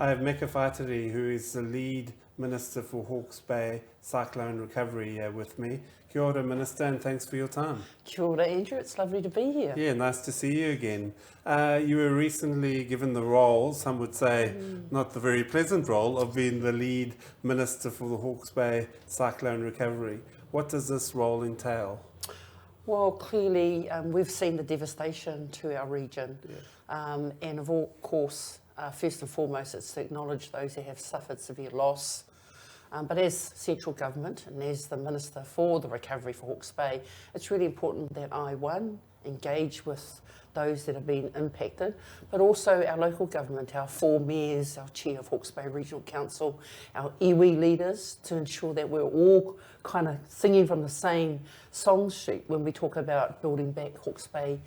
I have Meka Whaitiri, who is the lead Minister for Hawke's Bay Cyclone Recovery here with me. Kia ora, Minister, and thanks for your time. Kia ora, Andrew. It's lovely to be here. Yeah, nice to see you again. You were recently given the role, some would say not the very pleasant role, of being the lead Minister for the Hawke's Bay Cyclone Recovery. What does this role entail? Well, clearly we've seen the devastation to our region, and of course, first and foremost, it's to acknowledge those who have suffered severe loss. But as central government and as the Minister for the Recovery for Hawke's Bay, it's really important that I, engage with those that have been impacted, but also our local government, our 4 mayors, our chair of Hawke's Bay Regional Council, our iwi leaders, to ensure that we're all kind of singing from the same song sheet when we talk about building back Hawke's Bay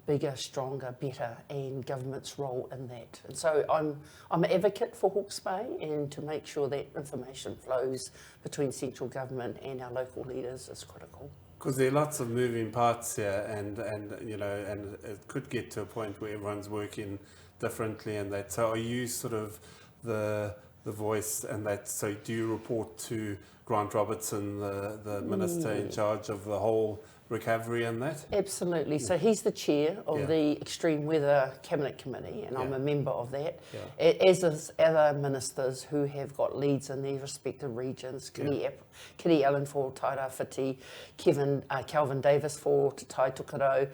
bigger, stronger, better, and government's role in that. And so I'm an advocate for Hawke's Bay, and to make sure that information flows between central government and our local leaders is critical. Because there are lots of moving parts here, and it could get to a point where everyone's working differently, and that. So are you sort of the voice, and that? So do you report to Grant Robertson, the minister in charge of the whole recovery and that? Absolutely. So he's the chair of the Extreme Weather Cabinet Committee, and I'm a member of that, as is other ministers who have got leads in their respective regions. Kitty Allen for Tairawhiti, Calvin Davis for Te Tai Tokerau.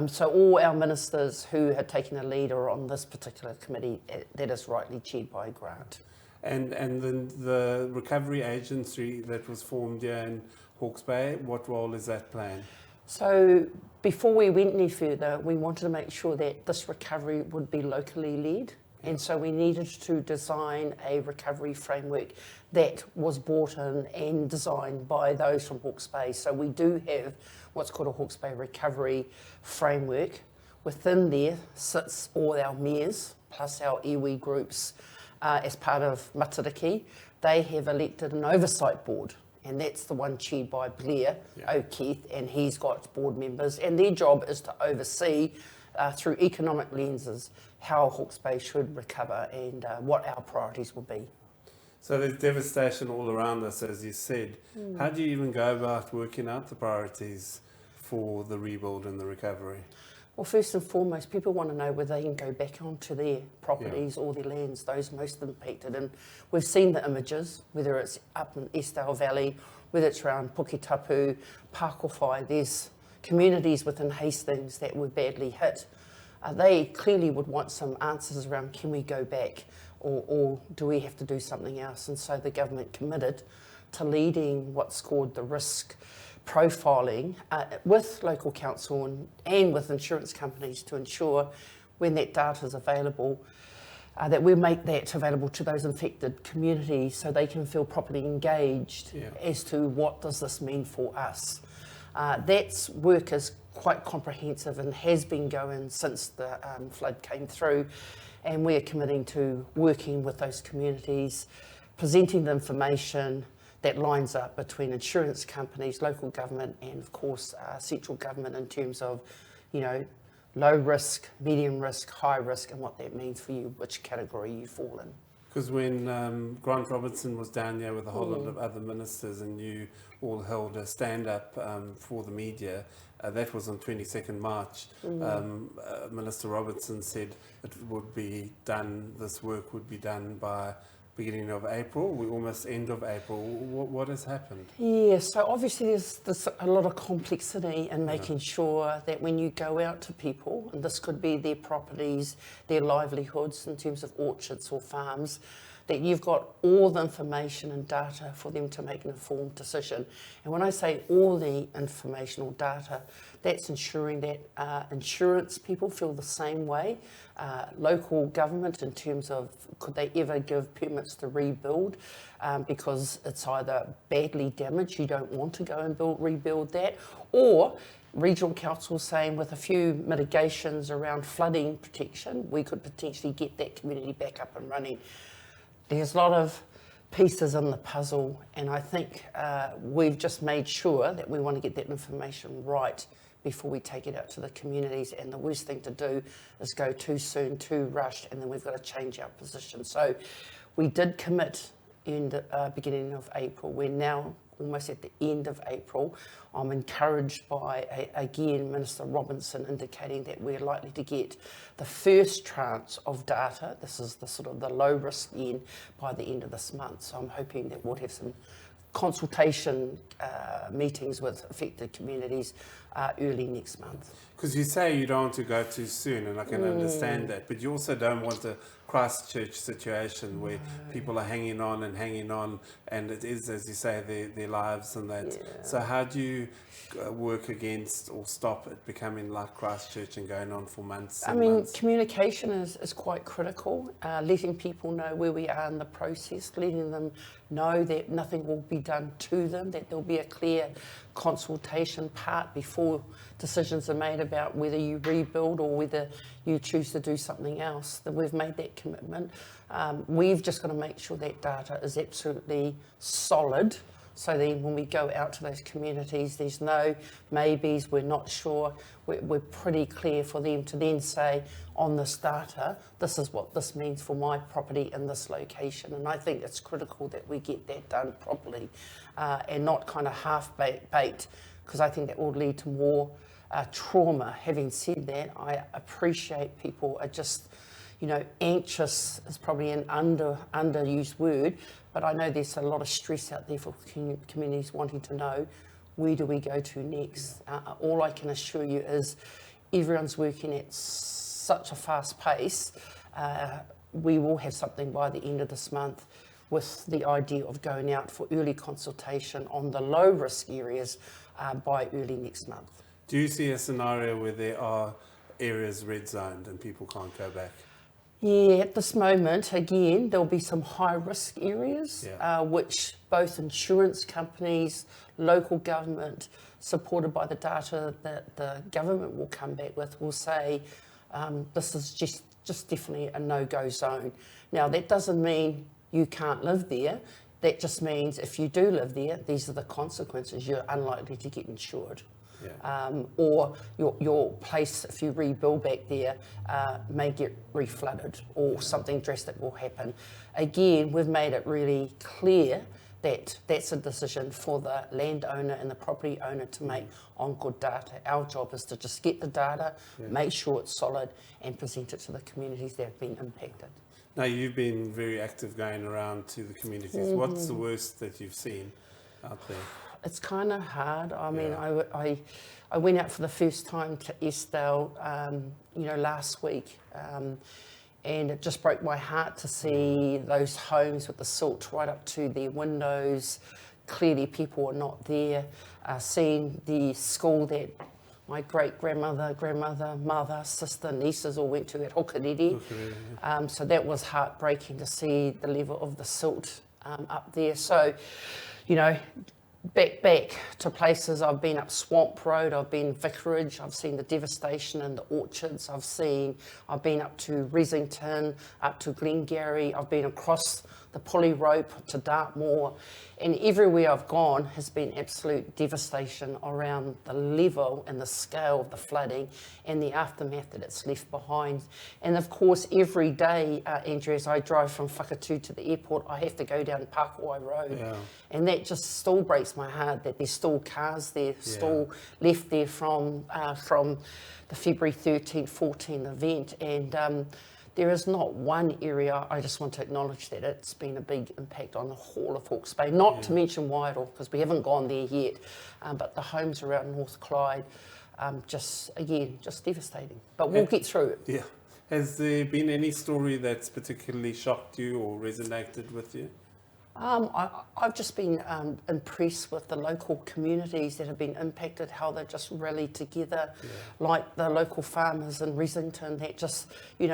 So all our ministers who have taken a lead are on this particular committee that is rightly chaired by Grant. And then the recovery agency that was formed here in Hawke's Bay, what role is that playing? So before we went any further, we wanted to make sure that this recovery would be locally led. And so we needed to design a recovery framework that was brought in and designed by those from Hawke's Bay. So we do have what's called a Hawke's Bay recovery framework. Within there sits all our mayors, plus our iwi groups as part of Matariki. They have elected an oversight board, and that's the one chaired by Blair O'Keefe, and he's got board members, and their job is to oversee through economic lenses how Hawke's Bay should recover and what our priorities will be. So there's devastation all around us, as you said. How do you even go about working out the priorities for the rebuild and the recovery? Well, first and foremost, people want to know whether they can go back onto their properties or their lands, those most impacted. And we've seen the images, whether it's up in Estelle Valley, whether it's around Puketapu, Pakowhai. There's communities within Hastings that were badly hit. They clearly would want some answers around, can we go back, or do we have to do something else? And so the government committed to leading what's called the risk profiling with local council and with insurance companies to ensure when that data is available that we make that available to those infected communities so they can feel properly engaged as to what does this mean for us. That work is quite comprehensive and has been going since the flood came through, and we're committing to working with those communities, presenting the information that lines up between insurance companies, local government, and of course central government in terms of, low risk, medium risk, high risk, and what that means for you, which category you fall in. Because when Grant Robertson was down here with a whole lot of other ministers, and you all held a stand-up for the media, that was on 22nd March. Minister Robertson said it would be done, this work would be done by beginning of April. We're almost end of April. What has happened? Yeah, so obviously there's a lot of complexity in making sure that when you go out to people, and this could be their properties, their livelihoods in terms of orchards or farms, that you've got all the information and data for them to make an informed decision. And when I say all the information or data, that's ensuring that insurance people feel the same way, local government in terms of could they ever give permits to rebuild because it's either badly damaged, you don't want to go and rebuild that, or regional council saying with a few mitigations around flooding protection, we could potentially get that community back up and running. There's a lot of pieces in the puzzle, and I think we've just made sure that we want to get that information right before we take it out to the communities. And the worst thing to do is go too soon, too rushed, and then we've got to change our position. So we did commit in the beginning of April. We're now almost at the end of April. I'm encouraged by, again, Minister Robinson indicating that we're likely to get the first tranche of data. This is the sort of the low risk end by the end of this month. So I'm hoping that we'll have some consultation meetings with affected communities early next month. Because you say you don't want to go too soon, and I can understand that, but you also don't want a Christchurch situation where people are hanging on, and it is, as you say, their lives and that. Yeah. So how do you work against or stop it becoming like Christchurch and going on for months and months? Communication is quite critical, letting people know where we are in the process, letting them know that nothing will be done to them, that there'll be a clear consultation part before decisions are made about whether you rebuild or whether you choose to do something else. That we've made that commitment. We've just got to make sure that data is absolutely solid, so then when we go out to those communities, there's no maybes, we're not sure, we're pretty clear for them to then say, on this data, this is what this means for my property in this location. And I think it's critical that we get that done properly and not kind of half-baked, because I think that will lead to more trauma. Having said that, I appreciate people are just, anxious is probably an underused word, but I know there's a lot of stress out there for communities wanting to know, where do we go to next? All I can assure you is everyone's working at such a fast pace. We will have something by the end of this month, with the idea of going out for early consultation on the low risk areas by early next month. Do you see a scenario where there are areas red zoned and people can't go back? Yeah, at this moment, again, there'll be some high-risk areas, which both insurance companies, local government, supported by the data that the government will come back with, will say this is just definitely a no-go zone. Now, that doesn't mean you can't live there. That just means if you do live there, these are the consequences. You're unlikely to get insured. Or your place, if you rebuild back there, may get reflooded, or something drastic will happen. Again, we've made it really clear that that's a decision for the landowner and the property owner to make on good data. Our job is to just get the data, make sure it's solid, and present it to the communities that have been impacted. Now, you've been very active going around to the communities. What's the worst that you've seen out there? It's kind of hard. I mean, I went out for the first time to Estelle, last week, and it just broke my heart to see those homes with the silt right up to their windows. Clearly, people are not there. Seeing the school that my great-grandmother, grandmother, mother, sister, nieces all went to at Hawke. So that was heartbreaking to see the level of the silt up there. So, back to places. I've been up Swamp Road, I've been Vicarage, I've seen the devastation in the orchards, I've been up to Resington, up to Glengarry, I've been across the pulley rope to Dartmoor, and everywhere I've gone has been absolute devastation around the level and the scale of the flooding and the aftermath that it's left behind. And of course, every day, Andrew, as I drive from Whakatū to the airport, I have to go down Pakowai Road. And that just still breaks my heart that there's still cars there, still left there from the February 13, 14 event. And there is not one area. I just want to acknowledge that it's been a big impact on the whole of Hawke's Bay, not to mention Wairoa, because we haven't gone there yet, but the homes around North Clyde, just devastating. But we'll get through it. Yeah. Has there been any story that's particularly shocked you or resonated with you? I've just been impressed with the local communities that have been impacted, how they've just rallied together, like the local farmers in Resington that just,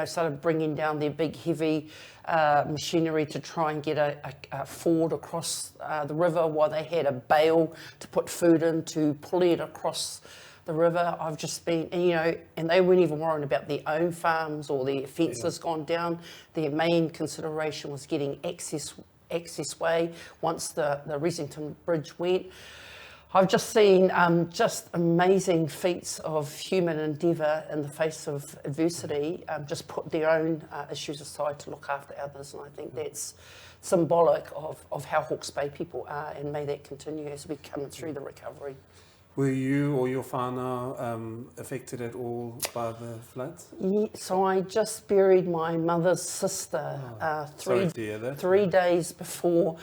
started bringing down their big, heavy machinery to try and get a ford across the river while they had a bale to put food in to pulley it across the river. I've just been, and they weren't even worrying about their own farms or their fences gone down. Their main consideration was getting access way once the Resington Bridge went. I've just seen just amazing feats of human endeavour in the face of adversity, just put their own issues aside to look after others, and I think that's symbolic of how Hawke's Bay people are, and may that continue as we come through the recovery. Were you or your whānau affected at all by the floods? Yeah, so I just buried my mother's sister Sorry to hear that. 3 days before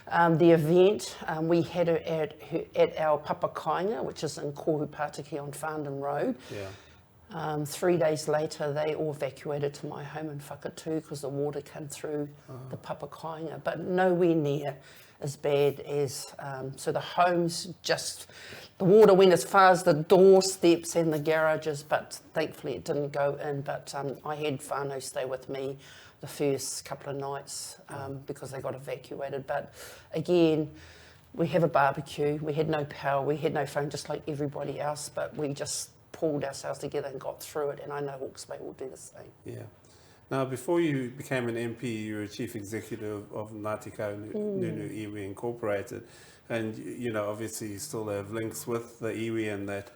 the event. We had her at our papakainga, which is in Kohupatiki on Farndon Road. Yeah. 3 days later, they all evacuated to my home in Whakatū because the water came through the papakainga, but nowhere near as bad as, so the homes just, the water went as far as the doorsteps and the garages, but thankfully it didn't go in. But I had whānau stay with me the first couple of nights because they got evacuated. But again, we have a barbecue, we had no power, we had no phone, just like everybody else, but we just pulled ourselves together and got through it, and I know Hawke's Bay will do the same. Yeah. Now, before you became an MP, you were chief executive of Ngāti Kau Nunu Iwi Incorporated, and you know, obviously you still have links with the iwi, and that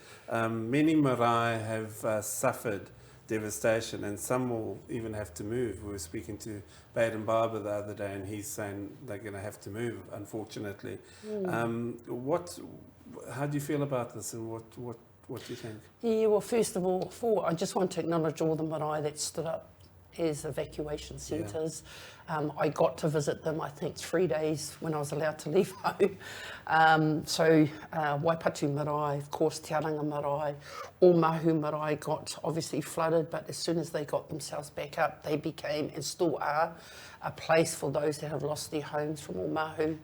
many marae have suffered devastation, and some will even have to move. We were speaking to Baden Barber the other day, and he's saying they're going to have to move, unfortunately. How do you feel about this, and what do you think? Yeah, well, first of all, I just want to acknowledge all the marae that stood up as evacuation centres. I got to visit them, I think, 3 days when I was allowed to leave home. Waipatu marae, of course, Te Aranga marae, all Mahu marae got obviously flooded, but as soon as they got themselves back up, they became, and still are, a place for those that have lost their homes from all Mahu.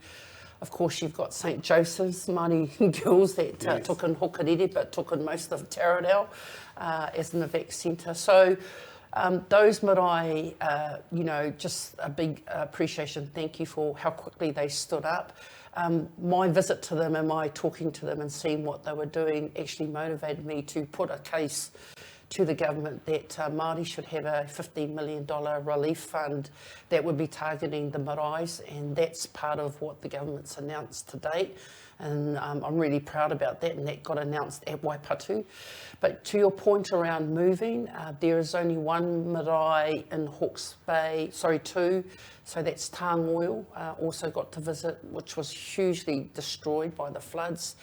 Of course, you've got St Joseph's, Māori girls that took in Hokariri, but took in most of Taradale as an evac centre. So those marae, you know, just a big appreciation, thank you for how quickly they stood up. My visit to them and my talking to them and seeing what they were doing actually motivated me to put a case to the government that Māori should have a $15 million relief fund that would be targeting the maraes, and that's part of what the government's announced to date. And I'm really proud about that, and that got announced at Waipatu. But to your point around moving, there is only one marae in Hawke's Bay, two, so that's Tāngoil, also got to visit, which was hugely destroyed by the floods.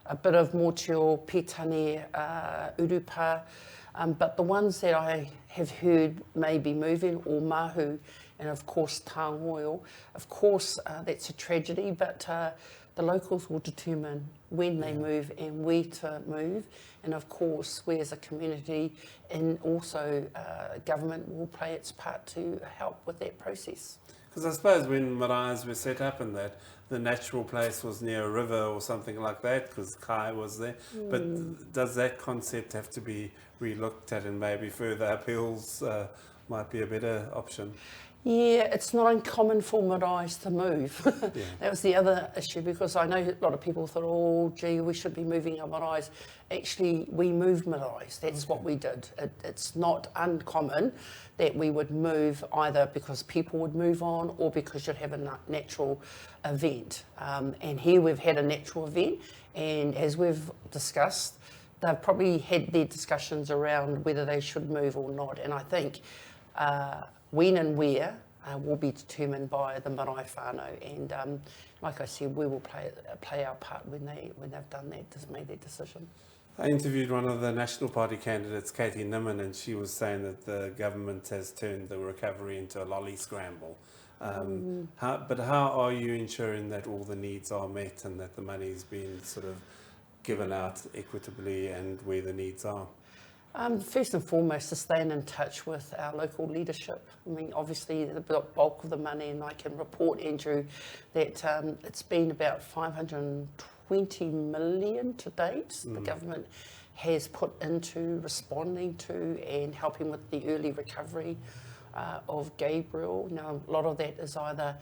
A bit of Mōtio, Petane, Urupa, but the ones that I have heard may be moving, or Mahu, and of course Tāngoil. Of course, that's a tragedy, but the locals will determine when they move and where to move. And of course, we as a community and also government will play its part to help with that process. Because I suppose when maraes were set up and that, the natural place was near a river or something like that, because Kai was there. But does that concept have to be re-looked at, and maybe further up hills might be a better option? Yeah, it's not uncommon for maraes to move. Yeah. That was the other issue, because I know a lot of people thought, oh, gee, we should be moving our maraes. Actually, we moved maraes. That's what we did. It's not uncommon that we would move either because people would move on or because you'd have a natural event. And here we've had a natural event, and as we've discussed, they've probably had their discussions around whether they should move or not. And I think when and where will be determined by the marae whānau, and like I said, we will play our part when they've done that, made that decision. I interviewed one of the National Party candidates, Katie Nimmin, and she was saying that the government has turned the recovery into a lolly scramble. How are you ensuring that all the needs are met and that the money's been sort of given out equitably and where the needs are? First and foremost, to staying in touch with our local leadership. I mean, obviously the bulk of the money, and I can report, Andrew, that it's been about 520 million to date. The government has put into responding to and helping with the early recovery of Gabriel. Now, a lot of that is either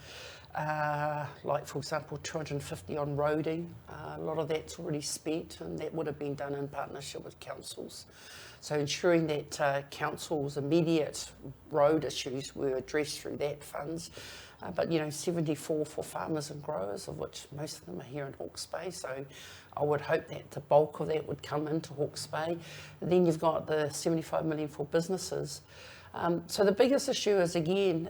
like, for example, 250 on roading. A lot of that's already spent, and that would have been done in partnership with councils. So ensuring that councils' immediate road issues were addressed through that funds. but 74 for farmers and growers, of which most of them are here in Hawke's Bay. So I would hope that the bulk of that would come into Hawke's Bay. And then you've got the 75 million for businesses. So the biggest issue is, again,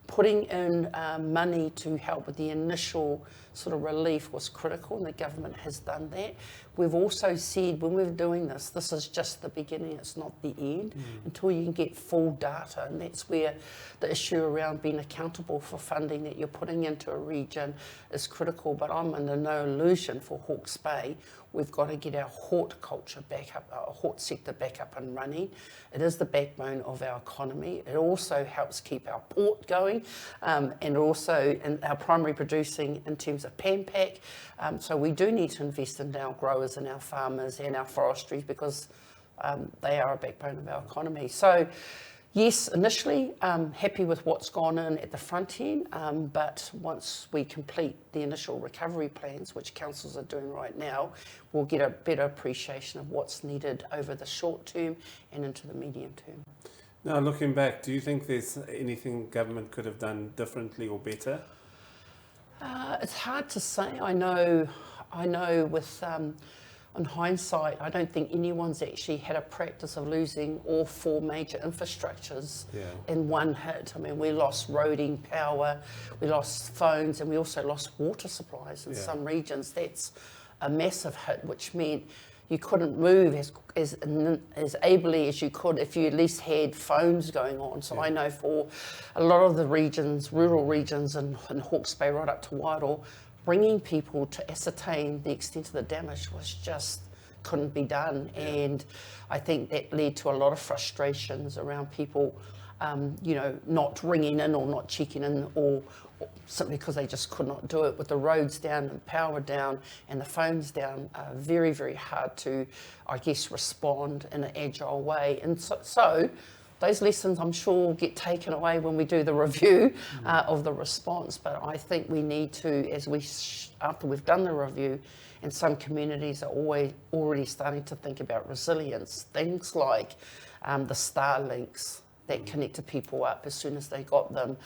putting in money to help with the initial sort of relief was critical, and the government has done that. We've also said when we're doing this, this is just the beginning, it's not the end, until you can get full data, and that's where the issue around being accountable for funding that you're putting into a region is critical. But I'm under no illusion for Hawke's Bay. We've got to get our horticulture back up, our hort sector back up and running. It is the backbone of our economy. It also helps keep our port going, and also in our primary producing in terms of PAMPAC. So we do need to invest in our growers and our farmers and our forestry, because they are a backbone of our economy. So yes, initially happy with what's gone in at the front end, but once we complete the initial recovery plans, which councils are doing right now, we'll get a better appreciation of what's needed over the short term and into the medium term. Now, looking back, do you think there's anything government could have done differently or better? It's hard to say. I know with on hindsight, I don't think anyone's actually had a practice of losing all four major infrastructures in one hit. I mean, we lost roading, power, we lost phones, and we also lost water supplies in some regions. That's a massive hit, which meant you couldn't move as ably as you could if you at least had phones going on. So I know for a lot of the regions, rural regions in Hawke's Bay right up to Wairoa, bringing people to ascertain the extent of the damage was just couldn't be done. And I think that led to a lot of frustrations around people, not ringing in or not checking in, or simply because they just could not do it. With the roads down and power down and the phones down, very, very hard to, I guess, respond in an agile way. And so those lessons, I'm sure, will get taken away when we do the review of the response. But I think we need to, after we've done the review, and some communities are already starting to think about resilience, things like the Starlinks that connected people up as soon as they got them,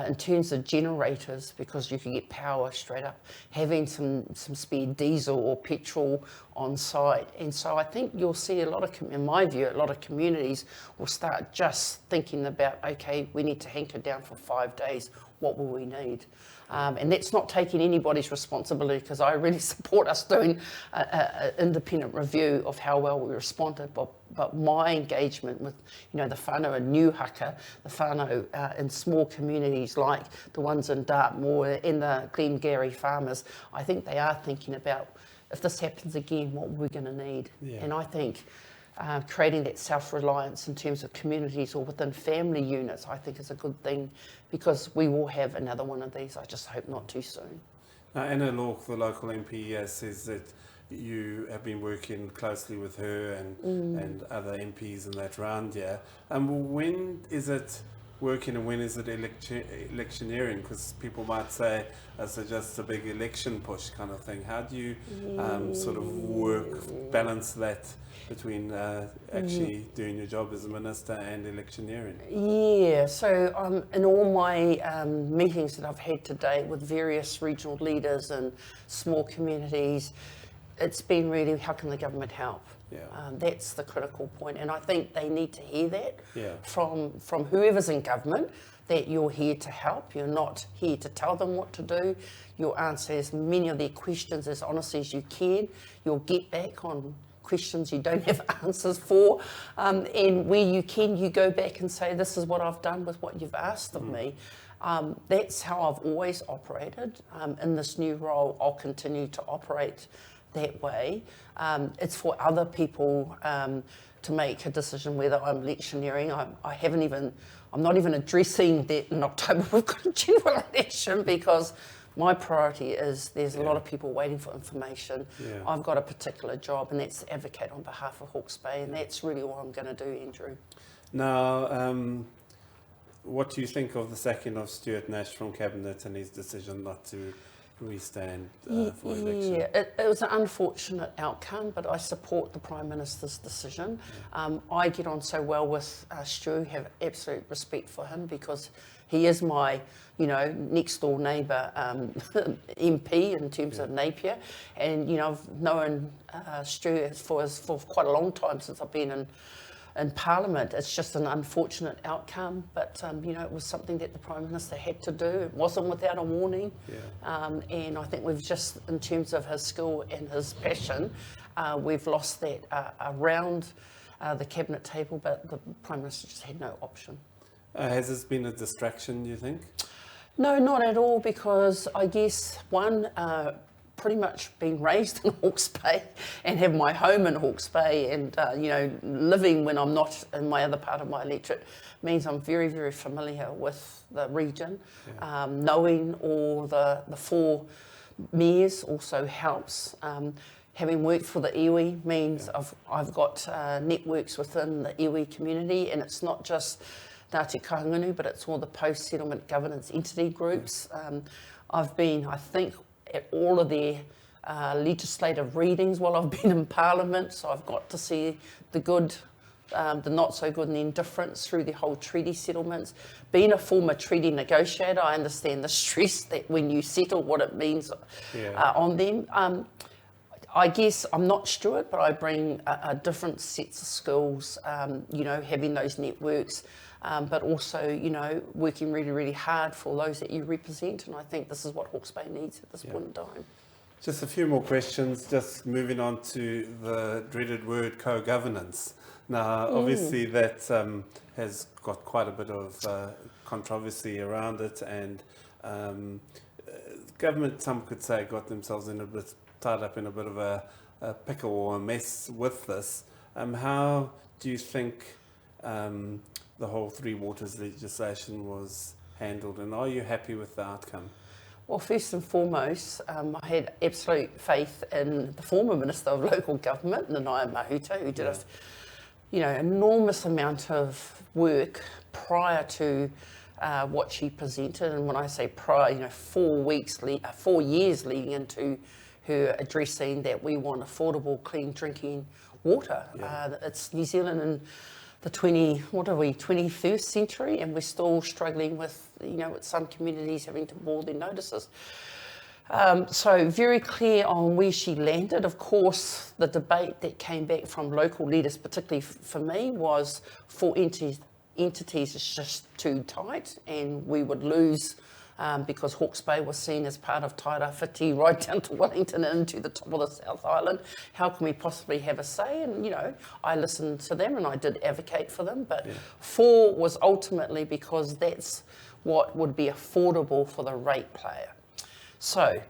in terms of generators, because you can get power straight up, having some spare diesel or petrol on site. And so I think you'll see in my view, a lot of communities will start just thinking about, okay, we need to hanker down for 5 days, what will we need? And that's not taking anybody's responsibility, because I really support us doing an independent review of how well we responded. But my engagement with, the whānau in New Haka, the whānau in small communities like the ones in Dartmoor and the Glengarry farmers, I think they are thinking about, if this happens again, what we're going to need. And I think creating that self-reliance in terms of communities or within family units, I think is a good thing, because we will have another one of these. I just hope not too soon. Now, Anna Hawke, the local MP, says that you have been working closely with her and other MPs in that round here. When is it working and when is it electioneering? Because people might say it's just a big election push kind of thing. How do you sort of balance that between actually doing your job as a minister and electioneering? Yeah, so in all my meetings that I've had today with various regional leaders and small communities, it's been really, how can the government help? That's the critical point, and I think they need to hear that from whoever's in government, that you're here to help. You're not here to tell them what to do. You'll answer as many of their questions as honestly as you can. You'll get back on questions you don't have answers for, and where you can, you go back and say, this is what I've done with what you've asked of me. That's how I've always operated. In this new role, I'll continue to operate that way. It's for other people to make a decision whether I'm electioneering. I'm not even addressing that in October. We've got a general election, because my priority is there's a lot of people waiting for information. I've got a particular job, and that's to advocate on behalf of Hawke's Bay, and that's really all I'm going to do, Andrew. Now, what do you think of the sacking of Stuart Nash from Cabinet and his decision not to restand for election. Yeah, it was an unfortunate outcome, but I support the Prime Minister's decision. I get on so well with Stu, have absolute respect for him because he is my, next door neighbour MP in terms of Napier, and I've known Stu for quite a long time since I've been in Parliament. It's just an unfortunate outcome, but it was something that the Prime Minister had to do. It wasn't without a warning, and I think we've just, in terms of his skill and his passion, we've lost that around the cabinet table, but the Prime Minister just had no option. Has this been a distraction, do you think? No, not at all, because I guess pretty much been raised in Hawke's Bay and have my home in Hawke's Bay, and living when I'm not in my other part of my electorate means I'm very, very familiar with the region. Knowing all the four mayors also helps. Having worked for the iwi means I've got networks within the iwi community, and it's not just Ngāti Kahungunu, but it's all the post-settlement governance entity groups. I've been, I think, at all of their legislative readings while I've been in Parliament, so I've got to see the good, the not so good and the indifference through the whole treaty settlements. Being a former treaty negotiator, I understand the stress that when you settle, what it means on them. I guess I'm not Stuart, but I bring a different sets of skills, having those networks, but also, working really, really hard for those that you represent. And I think this is what Hawke's Bay needs at this point in time. Just a few more questions, just moving on to the dreaded word co-governance. Now, obviously that has got quite a bit of controversy around it, and government, some could say, got themselves tied up in a bit of a pickle or a mess with this. How do you think the whole Three Waters legislation was handled, and are you happy with the outcome? Well, first and foremost, I had absolute faith in the former Minister of Local Government, Nanaia Mahuta, who did an enormous amount of work prior to what she presented. And when I say prior, 4 years leading into her addressing that we want affordable, clean drinking water. It's New Zealand in the 21st century, and we're still struggling with, with some communities having to boil their notices. So very clear on where she landed. Of course, the debate that came back from local leaders, particularly for me, was 4 entities is just too tight, and we would lose because Hawke's Bay was seen as part of Tairāwhiti right down to Wellington and into the top of the South Island. How can we possibly have a say? And, I listened to them and I did advocate for them, but 4 was ultimately because that's what would be affordable for the ratepayer. So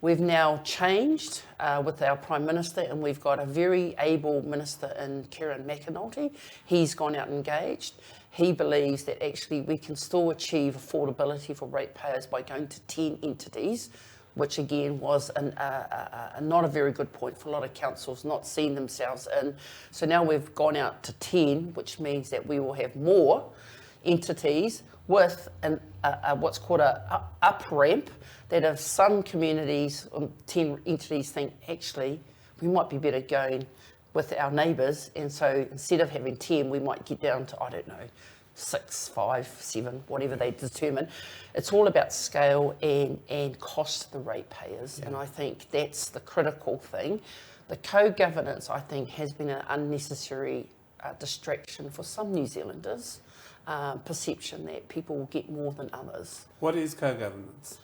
we've now changed with our Prime Minister, and we've got a very able minister in Kieran McAnulty. He's gone out and engaged. He believes that actually we can still achieve affordability for ratepayers by going to 10 entities, which again was not a very good point for a lot of councils not seeing themselves in. So now we've gone out to 10, which means that we will have more entities with what's called a up ramp, that if some communities, 10 entities think actually we might be better going with our neighbours, and so instead of having 10, we might get down to, 6, 5, 7, whatever they determine. It's all about scale and cost to the ratepayers, and I think that's the critical thing. The co-governance, I think, has been an unnecessary distraction for some New Zealanders, perception that people will get more than others. What is co-governance?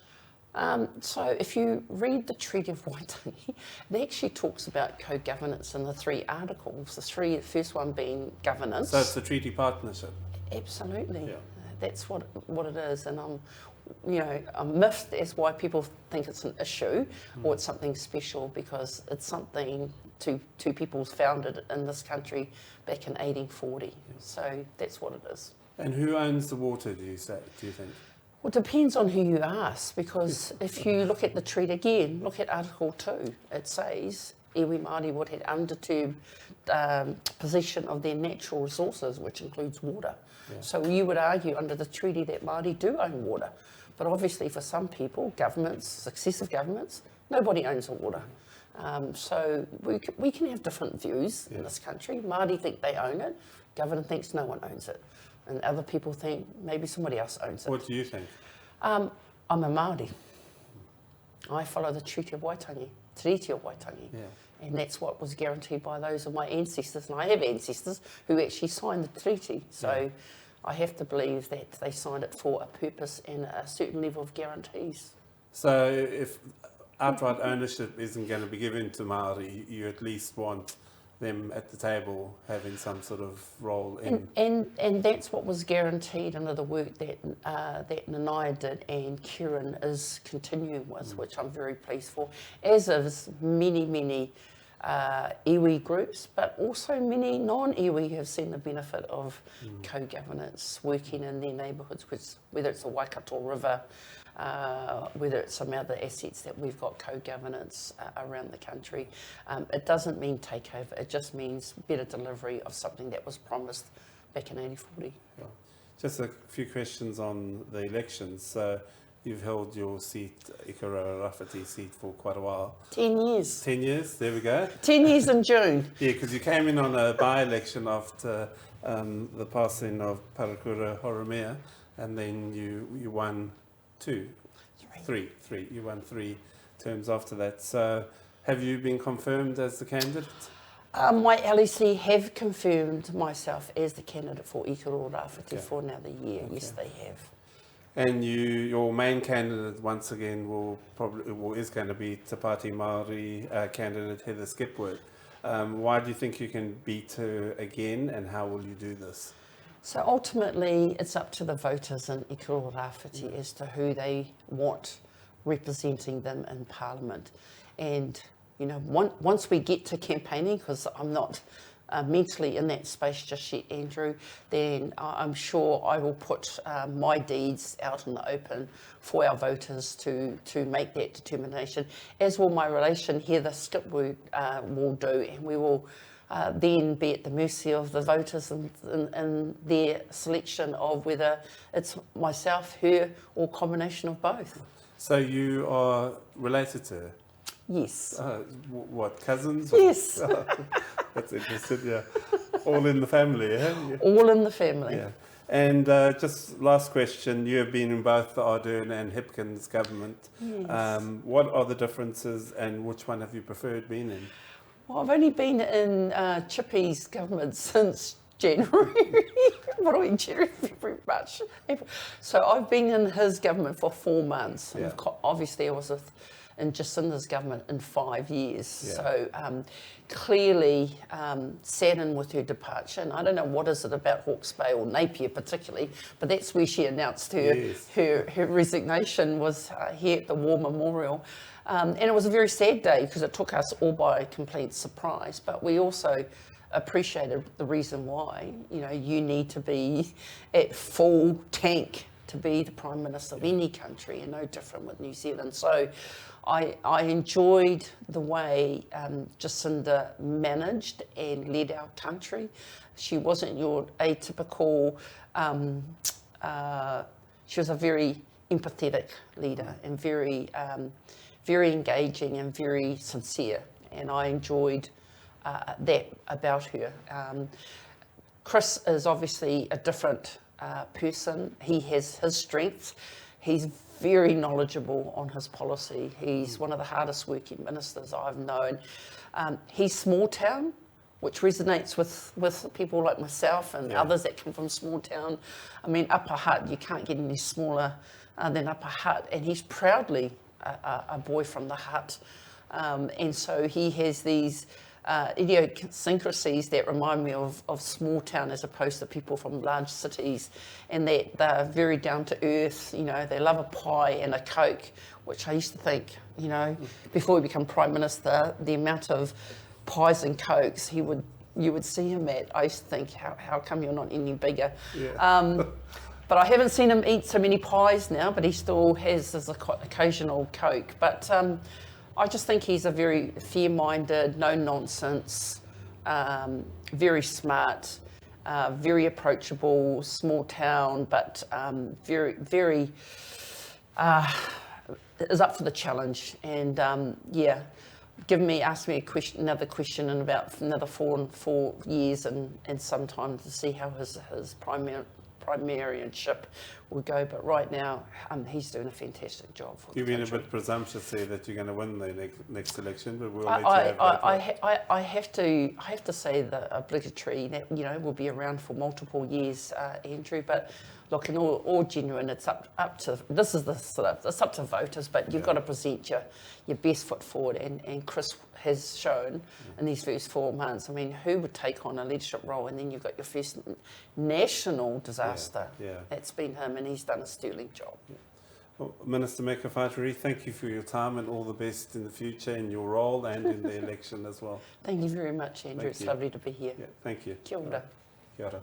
So if you read the Treaty of Whaitiri, it actually talks about co-governance in the 3 articles. The first one being governance. So it's a treaty partnership? Absolutely. Yeah. That's what it is. And I'm miffed as why people think it's an issue or it's something special, because it's something two peoples founded in this country back in 1840. Yeah. So that's what it is. And who owns the water, do you think? Well, it depends on who you ask, because if you look at the treaty again, look at Article 2, it says iwi Māori would have undisturbed possession of their natural resources, which includes water. Yeah. So you would argue under the treaty that Māori do own water. But obviously for some people, governments, successive governments, nobody owns the water. So we can have different views in this country. Māori think they own it, government thinks no one owns it. And other people think maybe somebody else owns it. What do you think? I'm a Māori. I follow the Treaty of Waitangi, Treaty of Waitangi. Yeah. And that's what was guaranteed by those of my ancestors. And I have ancestors who actually signed the treaty. So I have to believe that they signed it for a purpose and a certain level of guarantees. So if outright ownership isn't going to be given to Māori, you at least want them at the table having some sort of role in... And that's what was guaranteed under the work that that Nanai did and Kieran is continuing with, which I'm very pleased for, as is many iwi groups, but also many non-iwi have seen the benefit of co-governance, working in their neighbourhoods, whether it's the Waikato River, whether it's some other assets that we've got co-governance around the country. It doesn't mean takeover, it just means better delivery of something that was promised back in 1840. Yeah. Just a few questions on the elections. So you've held your seat, Ikaroa Rafiti seat, for quite a while. 10 years. 10 years, there we go. 10 years in June. Yeah, because you came in on a by-election after the passing of Parakura Horomea, and then you won three. You won 3 terms after that. So have you been confirmed as the candidate? My LEC have confirmed myself as the candidate for Ikaroa Rafiti for another year. Okay. Yes, they have. And your main candidate once again is going to be Te Pāti Māori candidate Heather Skipworth. Why do you think you can beat her again, and how will you do this? So ultimately, it's up to the voters in Ikaroa Rafiti as to who they want representing them in Parliament. And, you know, once we get to campaigning, because I'm not mentally in that space just yet, Andrew, then I'm sure I will put my deeds out in the open for our voters to make that determination, as will my relation Heather Skipworth will do, and we will then be at the mercy of the voters in their selection of whether it's myself, her, or combination of both. So you are related to her? Yes. What, cousins? Yes. Oh, that's interesting, yeah. All in the family, yeah? All in the family. Yeah. And just last question, you have been in both the Ardern and Hipkins government. Yes. What are the differences, and which one have you preferred being in? Well, I've only been in Chippy's government since January. What are we, January, February, March, April? So I've been in his government for 4 months. Yeah. Obviously, I was in Jacinda's government in 5 years. Yeah. So clearly saddened with her departure. And I don't know what is it about Hawke's Bay or Napier particularly, but that's where she announced her resignation, was here at the War Memorial. And it was a very sad day because it took us all by complete surprise, but we also appreciated the reason why. You know, you need to be at full tank to be the Prime Minister of any country, and no different with New Zealand. So I enjoyed the way Jacinda managed and led our country. She wasn't your atypical, she was a very empathetic leader and very engaging and very sincere, and I enjoyed that about her. Chris is obviously a different person. He has his strengths. He's very knowledgeable on his policy. He's one of the hardest working ministers I've known. He's small town, which resonates with people like myself and others that come from small town. I mean, Upper Hutt, you can't get any smaller than Upper Hutt, and he's proudly a boy from the Hutt. And so he has these idiosyncrasies that remind me of small town as opposed to people from large cities, and that they're very down to earth. You know, they love a pie and a Coke, which I used to think, you know, before he became Prime Minister, the amount of pies and Cokes you would see him at, I used to think, how come you're not any bigger? Yeah. But I haven't seen him eat so many pies now, but he still has his occasional Coke. But I just think he's a very fair-minded, no-nonsense, very smart, very approachable, small town, but very, very is up for the challenge, and ask me another question in about another 4 years and some time to see how his primarianship will go. But right now, he's doing a fantastic job for the country. You've been a bit presumptuous to say that you're going to win the next election, but we'll let you have that. I have to say the obligatory that will be around for multiple years, Andrew. But look, in all genuine, it's up to it's up to voters. But you've got to present your best foot forward, and Chris has shown in these first 4 months. I mean, who would take on a leadership role, and then you've got your first national disaster? It's been him, and he's done a sterling job. Well, Minister Meka Whaitiri, thank you for your time and all the best in the future in your role and in the election as well. Thank you very much, Andrew. It's lovely to be here. Thank you. Kia ora. Kia ora.